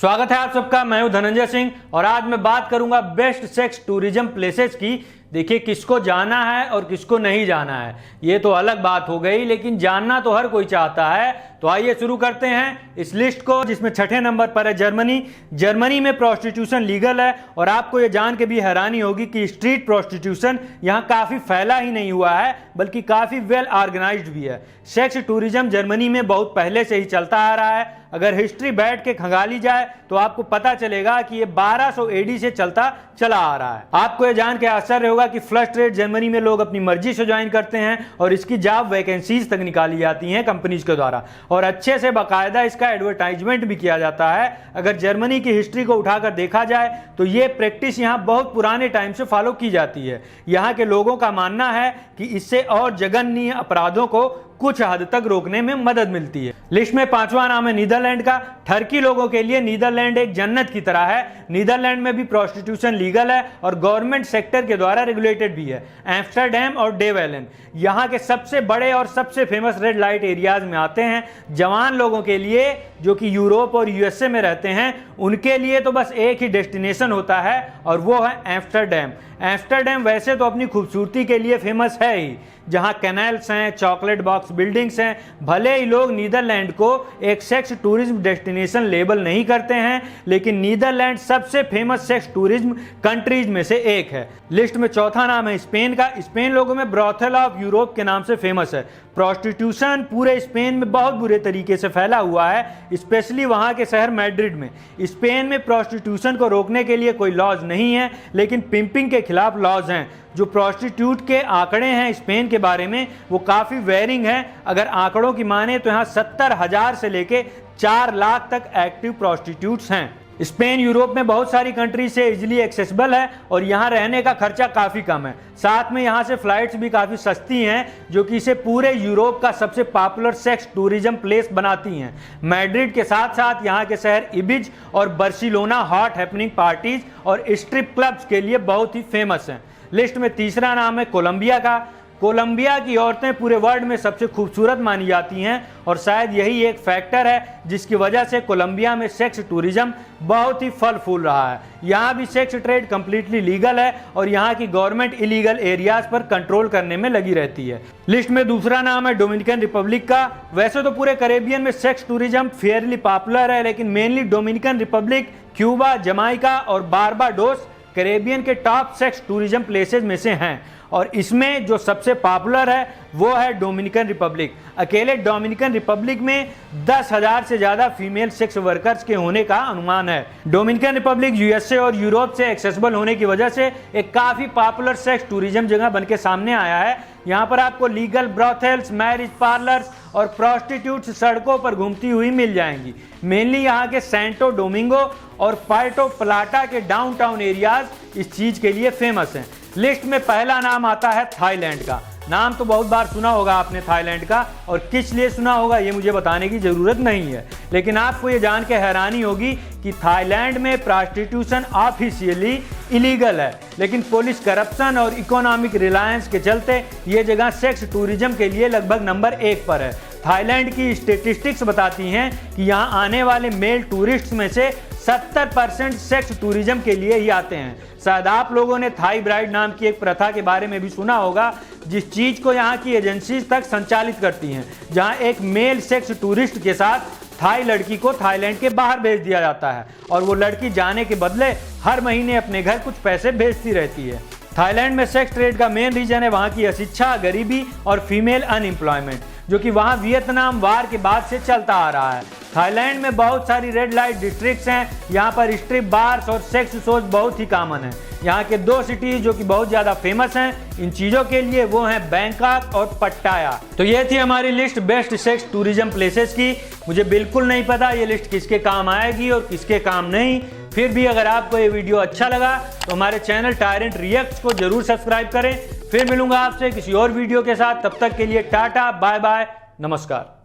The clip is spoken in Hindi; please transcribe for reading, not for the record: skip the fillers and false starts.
स्वागत है आप सबका। मैं हूं धनंजय सिंह और आज मैं बात करूंगा बेस्ट सेक्स टूरिज्म प्लेसेस की। देखिए, किसको जाना है और किसको नहीं जाना है ये तो अलग बात हो गई, लेकिन जानना तो हर कोई चाहता है। तो आइए शुरू करते हैं इस लिस्ट को, जिसमें छठे नंबर पर है जर्मनी। जर्मनी में प्रोस्टिट्यूशन लीगल है और आपको ये जान के भी हैरानी होगी कि स्ट्रीट प्रोस्टिट्यूशन यहाँ काफ़ी फैला ही नहीं हुआ है, बल्कि काफ़ी वेल ऑर्गेनाइज्ड भी है। सेक्स टूरिज्म जर्मनी में बहुत पहले से ही चलता आ रहा है। अगर हिस्ट्री बैठ के खंगाली जाए तो आपको पता चलेगा कि ये 1200 एडी से चलता चला आ रहा है। आपको ये जान के आश्चर्य होगा कि फ्लश रेट जर्मनी में लोग अपनी मर्जी से ज्वाइन करते हैं और इसकी जॉब वैकेंसीज तक निकाली जाती हैं कंपनीज के द्वारा, और अच्छे से बाकायदा इसका एडवर्टाइजमेंट भी किया जाता है। अगर जर्मनी की हिस्ट्री को उठाकर देखा जाए तो ये प्रैक्टिस यहाँ बहुत पुराने टाइम से फॉलो की जाती है। यहाँ के लोगों का मानना है कि इससे और जघन्य अपराधों को कुछ हद तक रोकने में मदद मिलती है। लिस्ट में पांचवा नाम है नीदरलैंड का। टर्की लोगों के लिए नीदरलैंड एक जन्नत की तरह है। नीदरलैंड में भी प्रोस्टिट्यूशन लीगल है और गवर्नमेंट सेक्टर के द्वारा रेगुलेटेड भी है। एम्स्टर्डम और डेवेलन यहाँ के सबसे बड़े और सबसे फेमस रेड लाइट एरियाज में आते हैं। जवान लोगों के लिए जो कि यूरोप और यूएसए में रहते हैं, उनके लिए तो बस एक ही डेस्टिनेशन होता है और वो है एम्स्टर्डम। एम्स्टर्डम वैसे तो अपनी खूबसूरती के लिए फेमस है ही, जहां कैनल्स हैं, चॉकलेट बॉक्स बिल्डिंग्स हैं। भले ही लोग नीदरलैंड को एक सेक्स टूरिज्म डेस्टिनेशन लेबल नहीं करते हैं, लेकिन नीदरलैंड सबसे फेमस सेक्स टूरिज्म कंट्रीज में से एक है। लिस्ट में चौथा नाम है स्पेन का। स्पेन लोगों में ब्रॉथल ऑफ यूरोप के नाम से फेमस है। प्रोस्टिट्यूशन पूरे स्पेन में बहुत बुरे तरीके से फैला हुआ है, स्पेशली वहाँ के शहर मैड्रिड में। स्पेन में प्रोस्टिट्यूशन को रोकने के लिए कोई लॉज नहीं है, लेकिन पिंपिंग के खिलाफ लॉज हैं। जो प्रोस्टिट्यूट के आंकड़े हैं स्पेन के बारे में वो काफ़ी वेरिंग हैं। अगर आंकड़ों की माने तो यहाँ 70,000 से लेके 4 लाख तक एक्टिव प्रोस्टिट्यूट्स हैं। स्पेन यूरोप में बहुत सारी कंट्री से इजीली एक्सेसिबल है और यहाँ रहने का खर्चा काफ़ी कम है। साथ में यहाँ से फ्लाइट्स भी काफ़ी सस्ती हैं, जो कि इसे पूरे यूरोप का सबसे पॉपुलर सेक्स टूरिज्म प्लेस बनाती हैं। मैड्रिड के साथ साथ यहाँ के शहर इबिज और बार्सिलोना हॉट हैपनिंग पार्टीज और स्ट्रिप क्लब्स के लिए बहुत ही फेमस हैं। लिस्ट में तीसरा नाम है कोलंबिया का। कोलंबिया की औरतें पूरे वर्ल्ड में सबसे खूबसूरत मानी जाती हैं और शायद यही एक फैक्टर है जिसकी वजह से कोलंबिया में सेक्स टूरिज्म बहुत ही फल फूल रहा है। यहाँ भी सेक्स ट्रेड कम्प्लीटली लीगल है और यहाँ की गवर्नमेंट इलीगल एरियाज पर कंट्रोल करने में लगी रहती है। लिस्ट में दूसरा नाम है डोमिनिकन रिपब्लिक का। वैसे तो पूरे कैरेबियन में सेक्स टूरिज्म फेयरली पॉपुलर है, लेकिन mainly Dominican Republic, Cuba, Jamaica और बारबाडोस कैरेबियन के टॉप सेक्स टूरिज्म प्लेसेस में से हैं और इसमें जो सबसे पॉपुलर है वो है डोमिनिकन रिपब्लिक। अकेले डोमिनिकन रिपब्लिक में 10,000 से ज़्यादा फीमेल सेक्स वर्कर्स के होने का अनुमान है। डोमिनिकन रिपब्लिक यूएसए और यूरोप से एक्सेसिबल होने की वजह से एक काफ़ी पॉपुलर सेक्स टूरिज्म जगह बनके सामने आया है। यहाँ पर आपको लीगल ब्रॉथल्स, मैरिज पार्लर्स और प्रोस्टिट्यूट्स सड़कों पर घूमती हुई मिल जाएंगी। मेनली यहाँ के सैंटो डोमिंगो और पार्टो प्लाटा के डाउनटाउन एरियाज इस चीज़ के लिए फेमस हैं। लिस्ट में पहला नाम आता है थाईलैंड का। नाम तो बहुत बार सुना होगा आपने थाईलैंड का, और किस लिए सुना होगा ये मुझे बताने की ज़रूरत नहीं है, लेकिन आपको ये जान के हैरानी होगी कि थाईलैंड में प्रोस्टिट्यूशन ऑफिशियली इलीगल है, लेकिन पुलिस करप्शन और इकोनॉमिक रिलायंस के चलते ये जगह सेक्स टूरिज्म के लिए लगभग नंबर 1 पर है। थाईलैंड की स्टेटिस्टिक्स बताती हैं कि यहाँ आने वाले मेल टूरिस्ट्स में से 70% सेक्स टूरिज्म के लिए ही आते हैं। शायद आप लोगों ने थाई ब्राइड नाम की एक प्रथा के बारे में भी सुना होगा, जिस चीज़ को यहाँ की एजेंसीज तक संचालित करती हैं, जहाँ एक मेल सेक्स टूरिस्ट के साथ थाई लड़की को थाईलैंड के बाहर भेज दिया जाता है और वो लड़की जाने के बदले हर महीने अपने घर कुछ पैसे भेजती रहती है। थाईलैंड में सेक्स ट्रेड का मेन रीजन है वहाँ की अशिक्षा, गरीबी और फीमेल अनएम्प्लॉयमेंट, जो कि वहाँ वियतनाम वार के बाद से चलता आ रहा है। थाईलैंड में बहुत सारी रेड लाइट डिस्ट्रिक्ट्स हैं। यहाँ पर स्ट्रिप बार्स और सेक्स शोज बहुत ही कॉमन है। यहाँ के 2 सिटीज जो कि बहुत ज़्यादा फेमस हैं इन चीज़ों के लिए, वो हैं बैंकॉक और पट्टाया। तो ये थी हमारी list best sex tourism places की। मुझे बिल्कुल नहीं पता ये लिस्ट किसके काम आएगी और किसके काम नहीं। फिर भी अगर आपको ये वीडियो अच्छा लगा तो हमारे चैनल टायरेंट रिएक्ट्स को जरूर सब्सक्राइब करें। फिर मिलूंगा आपसे किसी और वीडियो के साथ, तब तक के लिए टाटा, बाय बाय, नमस्कार।